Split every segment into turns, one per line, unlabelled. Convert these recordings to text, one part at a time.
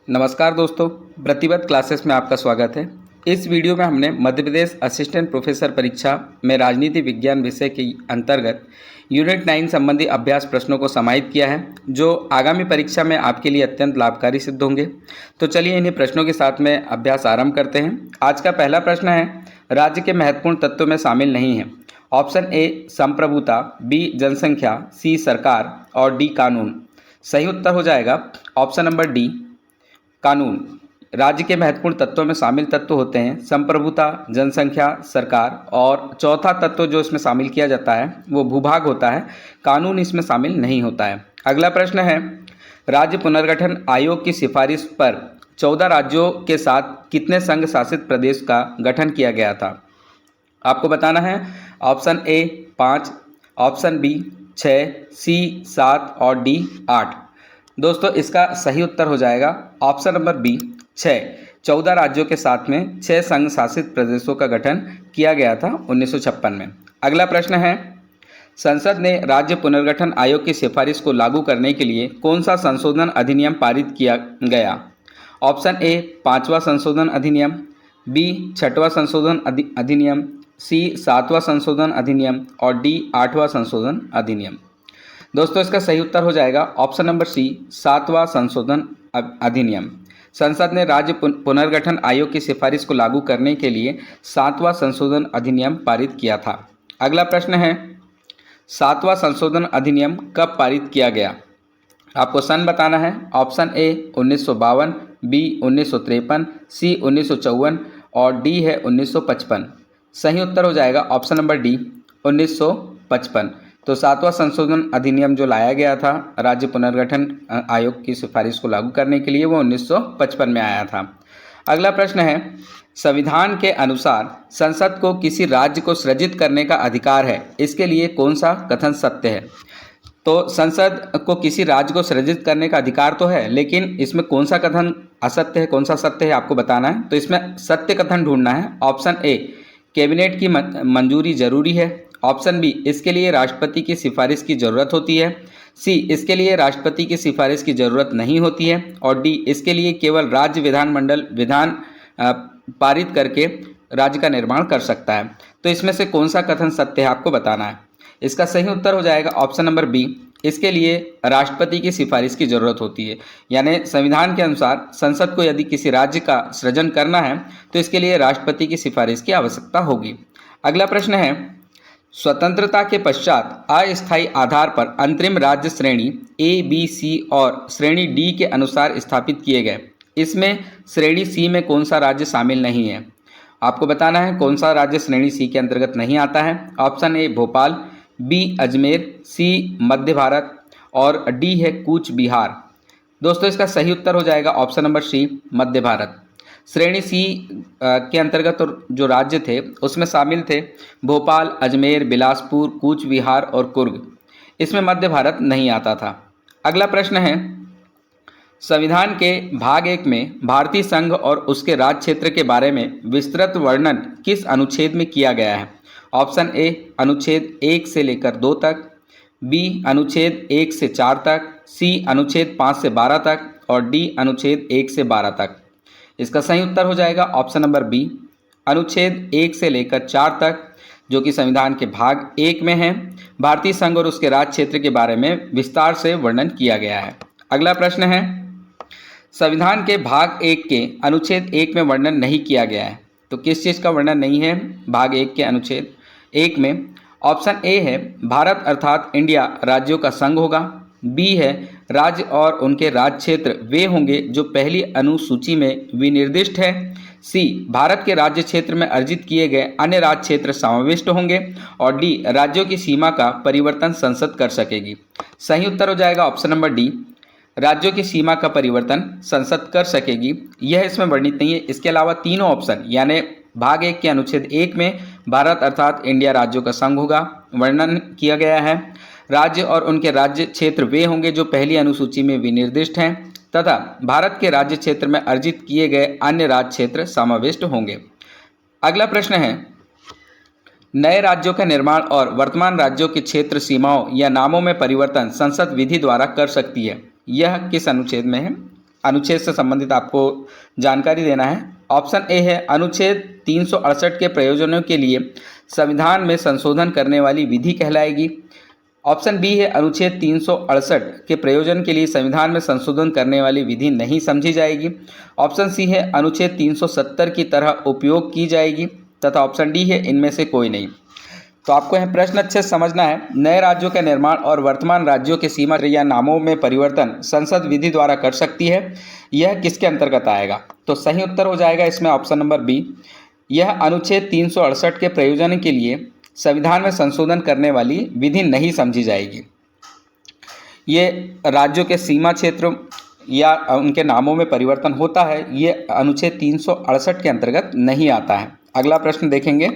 नमस्कार दोस्तों, प्रतिबद्ध क्लासेस में आपका स्वागत है। इस वीडियो में हमने मध्य प्रदेश असिस्टेंट प्रोफेसर परीक्षा में राजनीति विज्ञान विषय के अंतर्गत यूनिट 9 संबंधी अभ्यास प्रश्नों को समाहित किया है, जो आगामी परीक्षा में आपके लिए अत्यंत लाभकारी सिद्ध होंगे। तो चलिए इन्हीं प्रश्नों के साथ में अभ्यास आरंभ करते हैं। आज का पहला प्रश्न है, राज्य के महत्वपूर्ण तत्वों में शामिल नहीं है। ऑप्शन ए संप्रभुता, बी जनसंख्या, सी सरकार और डी कानून। सही उत्तर हो जाएगा ऑप्शन नंबर डी कानून। राज्य के महत्वपूर्ण तत्वों में शामिल तत्व होते हैं संप्रभुता, जनसंख्या, सरकार, और चौथा तत्व जो इसमें शामिल किया जाता है वो भूभाग होता है। कानून इसमें शामिल नहीं होता है। अगला प्रश्न है, राज्य पुनर्गठन आयोग की सिफारिश पर 14 राज्यों के साथ कितने संघ शासित प्रदेश का गठन किया गया था? आपको बताना है ऑप्शन ए 5, ऑप्शन बी 6, सी 7 और डी 8। दोस्तों इसका सही उत्तर हो जाएगा ऑप्शन नंबर बी 6। 14 राज्यों के साथ में 6 संघ शासित प्रदेशों का गठन किया गया था 1956 में। अगला प्रश्न है, संसद ने राज्य पुनर्गठन आयोग की सिफारिश को लागू करने के लिए कौन सा संशोधन अधिनियम पारित किया गया? ऑप्शन ए 5वां संशोधन अधिनियम, बी 6वां संशोधन अधिनियम, सी 7वां संशोधन अधिनियम और डी 8वां संशोधन अधिनियम। दोस्तों इसका सही उत्तर हो जाएगा ऑप्शन नंबर सी 7वां संशोधन अधिनियम। संसद ने राज्य पुनर्गठन आयोग की सिफारिश को लागू करने के लिए 7वां संशोधन अधिनियम पारित किया था। अगला प्रश्न है, 7वां संशोधन अधिनियम कब पारित किया गया? आपको सन बताना है। ऑप्शन ए 1952, बी 1953, सी 1954 और डी है 1955। सही उत्तर हो जाएगा ऑप्शन नंबर डी 1955। तो 7वां संशोधन अधिनियम जो लाया गया था राज्य पुनर्गठन आयोग की सिफारिश को लागू करने के लिए वो 1955 में आया था। अगला प्रश्न है, संविधान के अनुसार संसद को किसी राज्य को सृजित करने का अधिकार है, इसके लिए कौन सा कथन सत्य है? तो संसद को किसी राज्य को सृजित करने का अधिकार तो है, लेकिन इसमें कौन सा कथन असत्य है, कौन सा सत्य है आपको बताना है। तो इसमें सत्य कथन ढूंढना है। ऑप्शन ए कैबिनेट की मंजूरी जरूरी है, ऑप्शन बी इसके लिए राष्ट्रपति की सिफारिश की जरूरत होती है, सी इसके लिए राष्ट्रपति की सिफारिश की जरूरत नहीं होती है और डी इसके लिए केवल राज्य विधानमंडल विधान पारित करके राज्य का निर्माण कर सकता है। तो इसमें से कौन सा कथन सत्य है आपको बताना है। इसका सही उत्तर हो जाएगा ऑप्शन नंबर बी, इसके लिए राष्ट्रपति की सिफारिश की जरूरत होती है। यानी संविधान के अनुसार संसद को यदि किसी राज्य का सृजन करना है तो इसके लिए राष्ट्रपति की सिफारिश की आवश्यकता होगी। अगला प्रश्न है, स्वतंत्रता के पश्चात अस्थायी आधार पर अंतरिम राज्य श्रेणी ए, बी, सी और श्रेणी डी के अनुसार स्थापित किए गए। इसमें श्रेणी सी में कौन सा राज्य शामिल नहीं है? आपको बताना है कौन सा राज्य श्रेणी सी के अंतर्गत नहीं आता है। Option A Bhopal, B Ajmer, C Madhya Bharat और डी है कूच बिहार। दोस्तों इसका सही उत्तर हो जाएगा ऑप्शन नंबर सी मध्य भारत। श्रेणी सी के अंतर्गत जो राज्य थे उसमें शामिल थे भोपाल, अजमेर, बिलासपुर, कूच बिहार और कुर्ग। इसमें मध्य भारत नहीं आता था। अगला प्रश्न है, संविधान के भाग 1 में भारतीय संघ और उसके राज्य क्षेत्र के बारे में विस्तृत वर्णन किस अनुच्छेद में किया गया है? ऑप्शन ए अनुच्छेद 1 से लेकर 2 तक, बी अनुच्छेद 1 से 4 तक, सी अनुच्छेद 5 से 12 तक और डी अनुच्छेद 1 से 12 तक। इसका सही उत्तर हो जाएगा ऑप्शन नंबर बी अनुच्छेद 1 से लेकर 4 तक, जो कि संविधान के भाग 1 में है। भारतीय संघ और उसके राज्य क्षेत्र के बारे में विस्तार से वर्णन किया गया है। अगला प्रश्न है, संविधान के भाग 1 के अनुच्छेद 1 में वर्णन नहीं किया गया है, तो किस चीज़ का वर्णन नहीं है भाग 1 के अनुच्छेद 1 में? ऑप्शन ए है भारत अर्थात इंडिया राज्यों का संघ होगा, बी है राज्य और उनके राज्य क्षेत्र वे होंगे जो पहली अनुसूची में विनिर्दिष्ट है, सी भारत के राज्य क्षेत्र में अर्जित किए गए अन्य राज्य क्षेत्र समाविष्ट होंगे और डी राज्यों की सीमा का परिवर्तन संसद कर सकेगी। सही उत्तर हो जाएगा ऑप्शन नंबर डी राज्यों की सीमा का परिवर्तन संसद कर सकेगी। यह इसमें वर्णित नहीं है। इसके अलावा तीनों ऑप्शन यानी भाग 1 के अनुच्छेद 1 में भारत अर्थात इंडिया राज्यों का संघ होगा वर्णन किया गया है, राज्य और उनके राज्य क्षेत्र वे होंगे जो पहली अनुसूची में विनिर्दिष्ट हैं तथा भारत के राज्य क्षेत्र में अर्जित किए गए अन्य राज्य क्षेत्र समाविष्ट होंगे। अगला प्रश्न है, नए राज्यों का निर्माण और वर्तमान राज्यों के क्षेत्र सीमाओं या नामों में परिवर्तन संसद विधि द्वारा कर सकती है। यह किस अनुच्छेद में है? अनुच्छेद से संबंधित आपको जानकारी देना है। ऑप्शन ए है अनुच्छेद 368 के प्रयोजनों के लिए संविधान में संशोधन करने वाली विधि कहलाएगी। ऑप्शन बी है अनुच्छेद 368 के प्रयोजन के लिए संविधान में संशोधन करने वाली विधि नहीं समझी जाएगी। ऑप्शन सी है अनुच्छेद 370 की तरह उपयोग की जाएगी तथा ऑप्शन डी है इनमें से कोई नहीं। तो आपको यह प्रश्न अच्छे से समझना है। नए राज्यों का निर्माण और वर्तमान राज्यों के सीमा या नामों में परिवर्तन संसद विधि द्वारा कर सकती है। यह किसके अंतर्गत आएगा? तो सही उत्तर हो जाएगा इसमें ऑप्शन नंबर बी। यह अनुच्छेद 368 के प्रयोजन के लिए संविधान में संशोधन करने वाली विधि नहीं समझी जाएगी। ये राज्यों के सीमा क्षेत्रों या उनके नामों में परिवर्तन होता है, ये अनुच्छेद 368 के अंतर्गत नहीं आता है। अगला प्रश्न देखेंगे।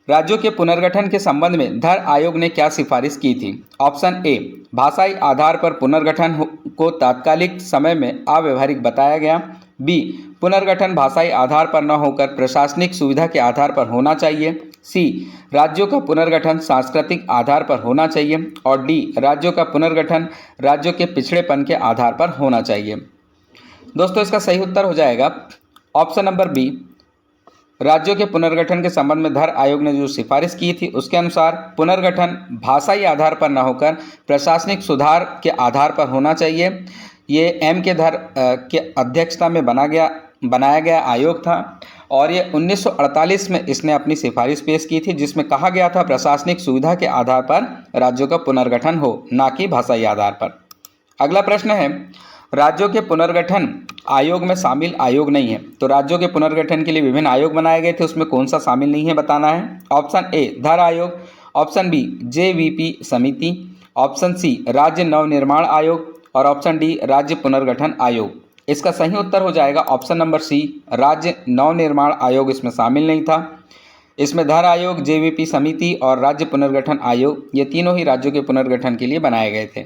राज्यों के पुनर्गठन के संबंध में धर आयोग ने क्या सिफारिश की थी? ऑप्शन ए, भाषाई आधार पर पुनर्गठन को तात्कालिक समय में अव्यावहारिक बताया गया। बी, पुनर्गठन भाषाई आधार पर न होकर प्रशासनिक सुविधा के आधार पर होना चाहिए। सी, राज्यों का पुनर्गठन सांस्कृतिक आधार पर होना चाहिए। और डी, राज्यों का पुनर्गठन राज्यों के पिछड़ेपन के आधार पर होना चाहिए। दोस्तों, इसका सही उत्तर हो जाएगा ऑप्शन नंबर बी। राज्यों के पुनर्गठन के संबंध में धर आयोग ने जो सिफारिश की थी उसके अनुसार पुनर्गठन भाषाई आधार पर न होकर प्रशासनिक सुधार के आधार पर होना चाहिए। ये एम के धर के अध्यक्षता में बनाया गया आयोग था और ये 1948 में इसने अपनी सिफारिश पेश की थी, जिसमें कहा गया था प्रशासनिक सुविधा के आधार पर राज्यों का पुनर्गठन हो, ना कि भाषाई आधार पर। अगला प्रश्न है, राज्यों के पुनर्गठन आयोग में शामिल आयोग नहीं है। तो राज्यों के पुनर्गठन के लिए विभिन्न आयोग बनाए गए थे, उसमें कौन सा शामिल नहीं है बताना है। ऑप्शन ए, धर आयोग। ऑप्शन बी, जेवीपी समिति। ऑप्शन सी, राज्य नवनिर्माण आयोग। और ऑप्शन डी, राज्य पुनर्गठन आयोग। इसका सही उत्तर हो जाएगा ऑप्शन नंबर सी, राज्य नवनिर्माण आयोग इसमें शामिल नहीं था। इसमें धर आयोग, जेवीपी समिति और राज्य पुनर्गठन आयोग ये तीनों ही राज्यों के पुनर्गठन के लिए बनाए गए थे।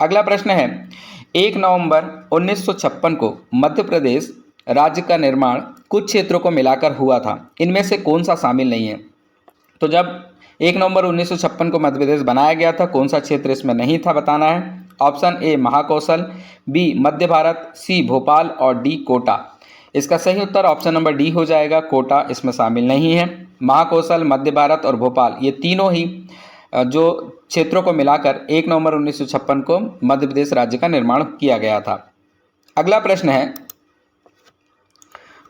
अगला प्रश्न है, 1 नवंबर 1956 को मध्य प्रदेश राज्य का निर्माण कुछ क्षेत्रों को मिलाकर हुआ था, इनमें से कौन सा शामिल नहीं है? तो जब 1 नवंबर 1956 को मध्य प्रदेश बनाया गया था, कौन सा क्षेत्र इसमें नहीं था बताना है। Option A, Mahakoshal. B, Madhya Bharat. C, Bhopal. और डी, कोटा। इसका सही उत्तर ऑप्शन नंबर डी हो जाएगा, कोटा इसमें शामिल नहीं है। महाकौशल, मध्य भारत और भोपाल ये तीनों ही जो क्षेत्रों को मिलाकर 1 नवंबर 1956 को मध्य प्रदेश राज्य का निर्माण किया गया था। अगला प्रश्न है,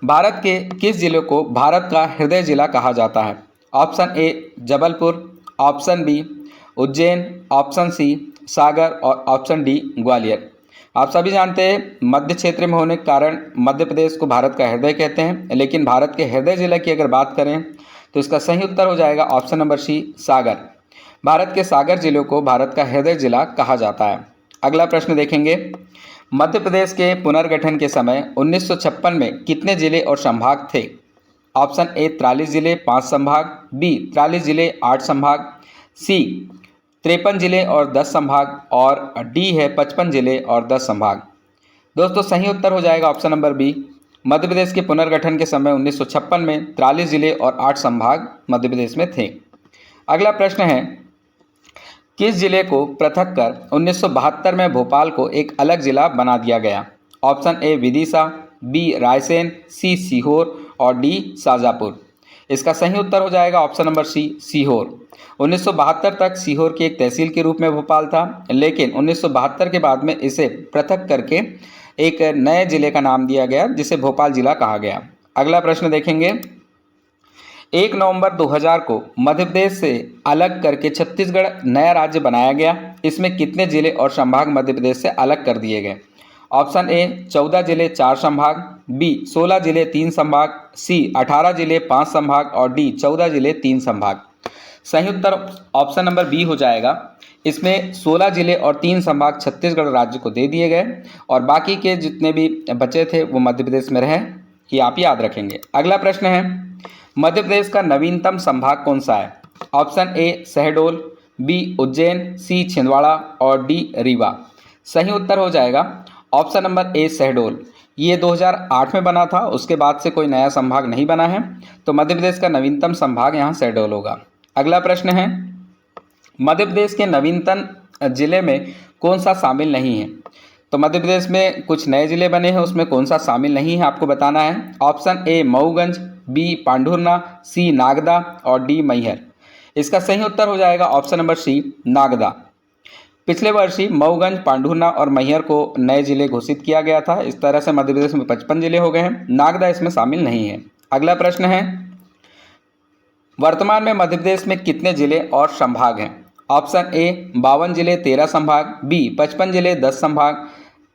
भारत के किस जिले को भारत का हृदय जिला कहा जाता है? Option A, Jabalpur. Option B, Ujjain. Option C, Sagar. और ऑप्शन डी, ग्वालियर। आप सभी जानते हैं मध्य क्षेत्र में होने के कारण मध्य प्रदेश को भारत का हृदय कहते हैं, लेकिन भारत के हृदय जिले की अगर बात करें तो इसका सही उत्तर हो जाएगा ऑप्शन नंबर सी, सागर। भारत के सागर जिले को भारत का हृदय जिला कहा जाता है। अगला प्रश्न देखेंगे, मध्य प्रदेश के पुनर्गठन के समय 1956 में कितने जिले और संभाग थे? ऑप्शन ए, 43 जिले 5 संभाग। बी, 43 जिले 8 संभाग। सी, 53 जिले और 10 संभाग। और डी है 55 जिले और 10 संभाग। दोस्तों, सही उत्तर हो जाएगा option number B. Madhya Pradesh के पुनर्गठन के समय 1956 में 43 जिले और 8 संभाग मध्य प्रदेश में थे। अगला प्रश्न है, किस जिले को पृथक कर 1972 में भोपाल को एक अलग जिला बना दिया गया? Option A, Vidisha. B, Raisen. C, Sehore. और डी, शाजापुर। इसका सही उत्तर हो जाएगा ऑप्शन नंबर सी, सीहोर। 1972 तक सीहोर की एक तहसील के रूप में भोपाल था, लेकिन 1972 के बाद में इसे पृथक करके एक नए जिले का नाम दिया गया, जिसे भोपाल जिला कहा गया। अगला प्रश्न देखेंगे, 1 नवंबर 2000 को मध्य प्रदेश से अलग करके छत्तीसगढ़ नया राज्य बनाया गया। इसमें कितने जिले और संभाग मध्य प्रदेश से अलग कर दिए गए? ऑप्शन ए, 14 जिले 4 संभाग। बी, 16 जिले 3 संभाग। सी, 18 जिले 5 संभाग। और डी, 14 जिले 3 संभाग। सही उत्तर ऑप्शन नंबर बी हो जाएगा। इसमें 16 जिले और 3 संभाग छत्तीसगढ़ राज्य को दे दिए गए और बाकी के जितने भी बचे थे वो मध्य प्रदेश में रहे, ये आप याद रखेंगे। अगला प्रश्न है, मध्य प्रदेश का नवीनतम संभाग कौन सा है? Option A, Shahdol. B, Ujjain. C, Chhindwara. और डी, रीवा। सही उत्तर हो जाएगा ऑप्शन नंबर ए, शहडोल। ये 2008 में बना था, उसके बाद से कोई नया संभाग नहीं बना है, तो मध्य प्रदेश का नवीनतम संभाग यहाँ शहडोल होगा। अगला प्रश्न है, मध्य प्रदेश के नवीनतम जिले में कौन सा शामिल नहीं है? तो मध्य प्रदेश में कुछ नए जिले बने हैं, उसमें कौन सा शामिल नहीं है आपको बताना है। ऑप्शन ए मऊगंज, बी पांढुर्ना, सी नागदा और डी मैहर। इसका सही उत्तर हो जाएगा ऑप्शन नंबर सी नागदा। पिछले वर्ष ही मऊगंज, पांढुर्ना और मैहर को नए जिले घोषित किया गया था। इस तरह से मध्य प्रदेश में 55 जिले हो गए हैं, नागदा इसमें शामिल नहीं है। अगला प्रश्न है, वर्तमान में मध्य प्रदेश में कितने जिले और संभाग हैं। ऑप्शन ए 52 जिले 13 संभाग, बी 55 जिले 10 संभाग,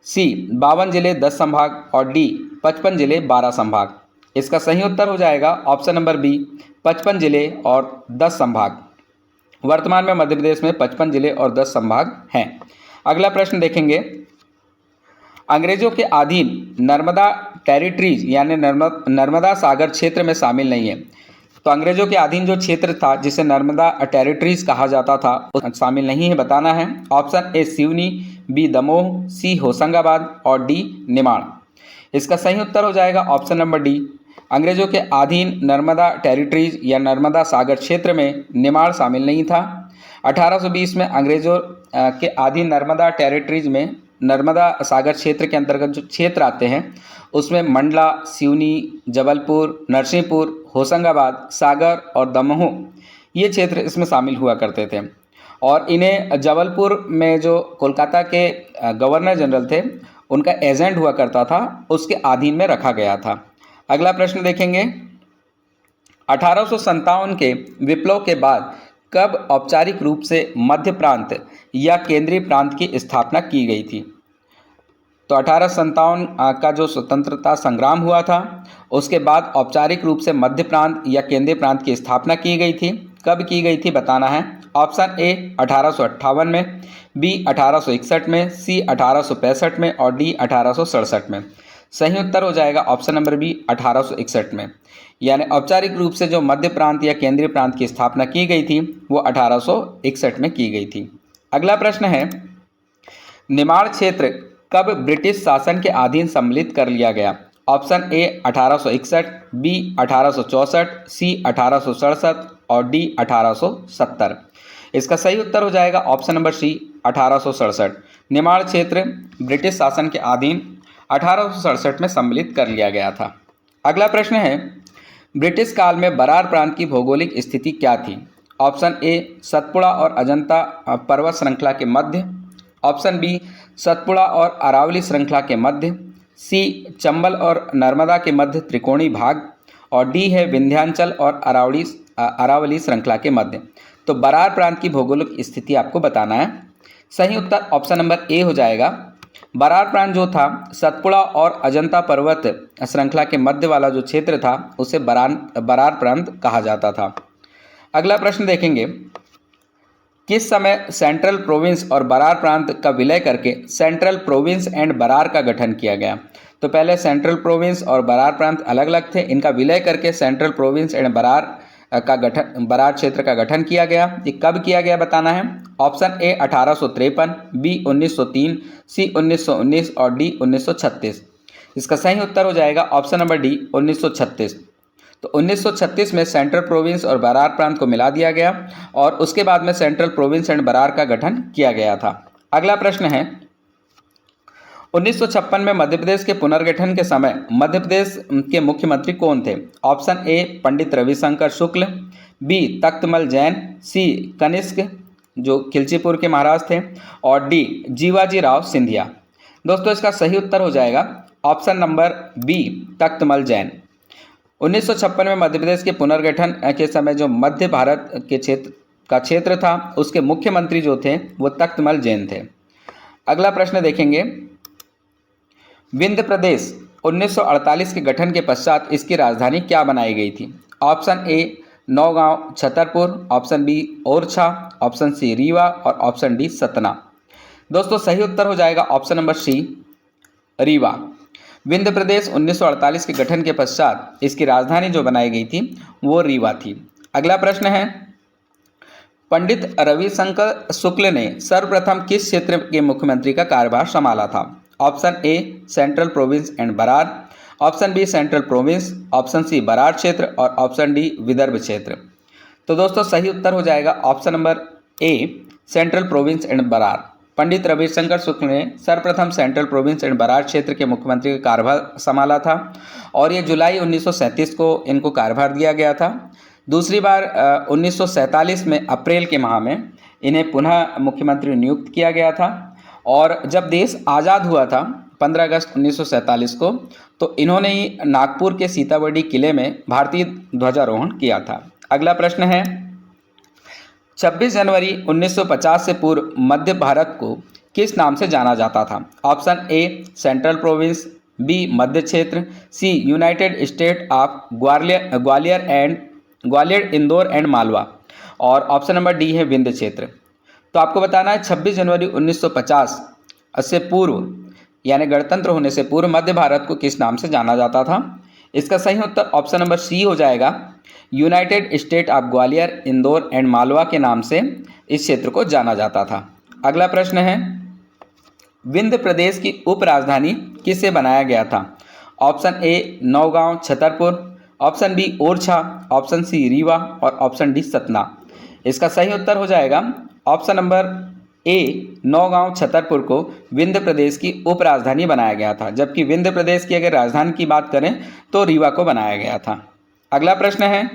सी 52 जिले 10 संभाग और डी 55 जिले 12 संभाग। इसका सही उत्तर हो जाएगा ऑप्शन नंबर बी 55 जिले और 10 संभाग। वर्तमान में मध्य प्रदेश में 55 जिले और 10 संभाग हैं। अगला प्रश्न देखेंगे, अंग्रेजों के अधीन नर्मदा टेरिटरीज यानी नर्मदा सागर क्षेत्र में शामिल नहीं है। तो अंग्रेजों के अधीन जो क्षेत्र था जिसे नर्मदा टेरिटरीज कहा जाता था वो शामिल नहीं है, बताना है। Option A Seoni, B Damoh, C Hoshangabad और डी निमाड़। इसका सही उत्तर हो जाएगा ऑप्शन नंबर डी, अंग्रेजों के अधीन नर्मदा टेरिटरीज या नर्मदा सागर क्षेत्र में निमाड़ शामिल नहीं था। 1820 में अंग्रेजों के अधीन नर्मदा टेरिटरीज में नर्मदा सागर क्षेत्र के अंतर्गत जो क्षेत्र आते हैं उसमें मंडला, सिवनी, जबलपुर, नरसिंहपुर, होशंगाबाद, सागर और दमोह ये क्षेत्र इसमें शामिल हुआ करते थे। और इन्हें जबलपुर में जो कोलकाता के गवर्नर जनरल थे उनका एजेंट हुआ करता था, उसके अधीन में रखा गया था। अगला प्रश्न देखेंगे, 1857 के विप्लव के बाद कब औपचारिक रूप से मध्य प्रांत या केंद्रीय प्रांत की स्थापना की गई थी। तो 1857 का जो स्वतंत्रता संग्राम हुआ था उसके बाद औपचारिक रूप से मध्य प्रांत या केंद्रीय प्रांत की स्थापना की गई थी। कब की गई थी बताना है। ऑप्शन ए 1858 में, बी 1861 में, सी 1865 में और डी 1867 में। सही उत्तर हो जाएगा ऑप्शन नंबर बी 1861 में, यानी औपचारिक रूप से जो मध्य प्रांत या केंद्रीय प्रांत की स्थापना की गई थी वो 1861 में की गई थी। अगला प्रश्न है, निमाड़ क्षेत्र कब ब्रिटिश शासन के अधीन सम्मिलित कर लिया गया। ऑप्शन ए 1861, बी 1864, सी 1867 और डी 1870। इसका सही उत्तर हो जाएगा ऑप्शन नंबर सी 1867। निमाड़ क्षेत्र ब्रिटिश शासन के अधीन 1867 में सम्मिलित कर लिया गया था। अगला प्रश्न है, ब्रिटिश काल में बरार प्रांत की भौगोलिक स्थिति क्या थी। ऑप्शन ए सतपुड़ा और अजंता पर्वत श्रृंखला के मध्य, ऑप्शन बी सतपुड़ा और अरावली श्रृंखला के मध्य, सी चंबल और नर्मदा के मध्य त्रिकोणीय भाग और डी है विंध्याचल और अरावली श्रृंखला के मध्य। तो बरार प्रांत की भौगोलिक स्थिति आपको बताना है। सही उत्तर ऑप्शन नंबर ए हो जाएगा। बरार प्रांत जो था सतपुड़ा और अजंता पर्वत श्रृंखला के मध्य वाला जो क्षेत्र था उसे बरार प्रांत कहा जाता था। अगला प्रश्न देखेंगे, किस समय सेंट्रल प्रोविंस और बरार प्रांत का विलय करके सेंट्रल प्रोविंस एंड बरार का गठन किया गया। तो पहले सेंट्रल प्रोविंस और बरार प्रांत अलग अलग थे, इनका विलय करके सेंट्रल प्रोविंस एंड बरार क्षेत्र का गठन किया गया। ये कब किया गया बताना है। ऑप्शन ए 1853, बी 1903, सी 1919 और डी 1936। इसका सही उत्तर हो जाएगा ऑप्शन नंबर डी 1936। तो 1936 में सेंट्रल प्रोविंस और बरार प्रांत को मिला दिया गया और उसके बाद में सेंट्रल प्रोविंस एंड बरार का गठन किया गया था। अगला प्रश्न है, 1956 में मध्य प्रदेश के पुनर्गठन के समय मध्य प्रदेश के मुख्यमंत्री कौन थे। Option A Pandit Ravishankar Shukla, B Takhtamal Jain, C Kanishk जो खिलचीपुर के महाराज थे और डी जीवाजी राव सिंधिया। दोस्तों इसका सही उत्तर हो जाएगा option number B Takhtamal Jain. 1956 में मध्य प्रदेश के पुनर्गठन के समय जो मध्य भारत के क्षेत्र था उसके मुख्यमंत्री जो थे वो तख्तमल जैन थे। अगला प्रश्न देखेंगे, विंध्य प्रदेश 1948 के गठन के पश्चात इसकी राजधानी क्या बनाई गई थी। Option A Naugaon Chhatarpur, option B Orchha, option C Rewa और ऑप्शन डी सतना। दोस्तों सही उत्तर हो जाएगा option number C Rewa. Vindhya Pradesh 1948 के गठन के पश्चात इसकी राजधानी जो बनाई गई थी वो रीवा थी। अगला प्रश्न है, पंडित रविशंकर शुक्ल ने सर्वप्रथम किस क्षेत्र के मुख्यमंत्री का कार्यभार संभाला था। Option A central province and Berar, option B central province, option C Berar क्षेत्र और ऑप्शन डी विदर्भ क्षेत्र। तो दोस्तों सही उत्तर हो जाएगा option number A central province and Berar. Pandit Ravishankar Shukla ने सर्वप्रथम सेंट्रल प्रोविंस एंड बराज क्षेत्र के मुख्यमंत्री का कार्यभार संभाला था और ये जुलाई 1937 को इनको कार्यभार दिया गया था। दूसरी बार 1947 में अप्रैल के माह में इन्हें पुनः मुख्यमंत्री नियुक्त किया गया था और जब देश आज़ाद हुआ था 15 अगस्त 1947 को, तो इन्होंने ही नागपुर के सीताबर्डी किले में भारतीय ध्वजारोहण किया था। अगला प्रश्न है, 26 जनवरी 1950 से पूर्व मध्य भारत को किस नाम से जाना जाता था? Option A central province, B Madhya क्षेत्र, C united state of Gwalior Indore and Malwa और ऑप्शन नंबर डी है विंध्य क्षेत्र। तो आपको बताना है 26 जनवरी 1950 से पूर्व यानी गणतंत्र होने से पूर्व मध्य भारत को किस नाम से जाना जाता था? इसका सही उत्तर ऑप्शन नंबर सी हो जाएगा, United state of Gwalior Indore and Malwa के नाम से इस क्षेत्र को जाना जाता था। अगला प्रश्न है, विंध्य प्रदेश की उप राजधानी किससे बनाया गया था? Option A Naugaon Chhatarpur, option B Orchha, option C Rewa और ऑप्शन डी सतना। इसका सही उत्तर हो जाएगा option number A Naugaon Chhatarpur को विंध्य प्रदेश की उप राजधानी बनाया गया था, जबकि विंध्य प्रदेश की अगर राजधानी की बात करें तो रीवा को बनाया गया था। अगला प्रश्न है,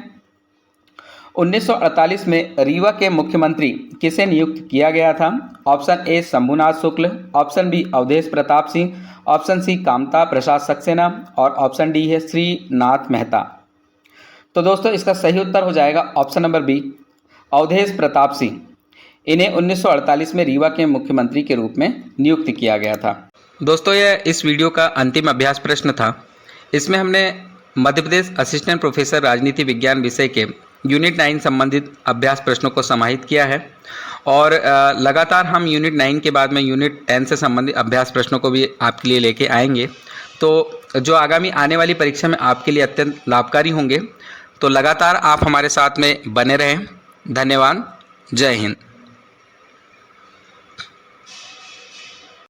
1948 में रीवा के मुख्यमंत्री किसे नियुक्त किया गया था? Option A Shambhunath Shukla, option B Awadhesh Pratap Singh, option C Kamta Prasad Saxena और ऑप्शन डी है श्रीनाथ मेहता। तो दोस्तों इसका सही उत्तर हो जाएगा option number B Awadhesh Pratap Singh. इन्हें 1948 में रीवा के मुख्यमंत्री के रूप में नियुक्त किया गया था। दोस्तों यह इस वीडियो का अंतिम अभ्यास प्रश्न था। इसमें हमने मध्य प्रदेश असिस्टेंट प्रोफेसर राजनीति विज्ञान विषय के यूनिट 9 संबंधित अभ्यास प्रश्नों को समाहित किया है और लगातार हम यूनिट 9 के बाद में यूनिट 10 से संबंधित अभ्यास प्रश्नों को भी आपके लिए लेके आएंगे, तो जो आगामी आने वाली परीक्षा में आपके लिए अत्यंत लाभकारी होंगे। तो लगातार आप हमारे साथ में बने रहें। धन्यवाद। जय हिंद।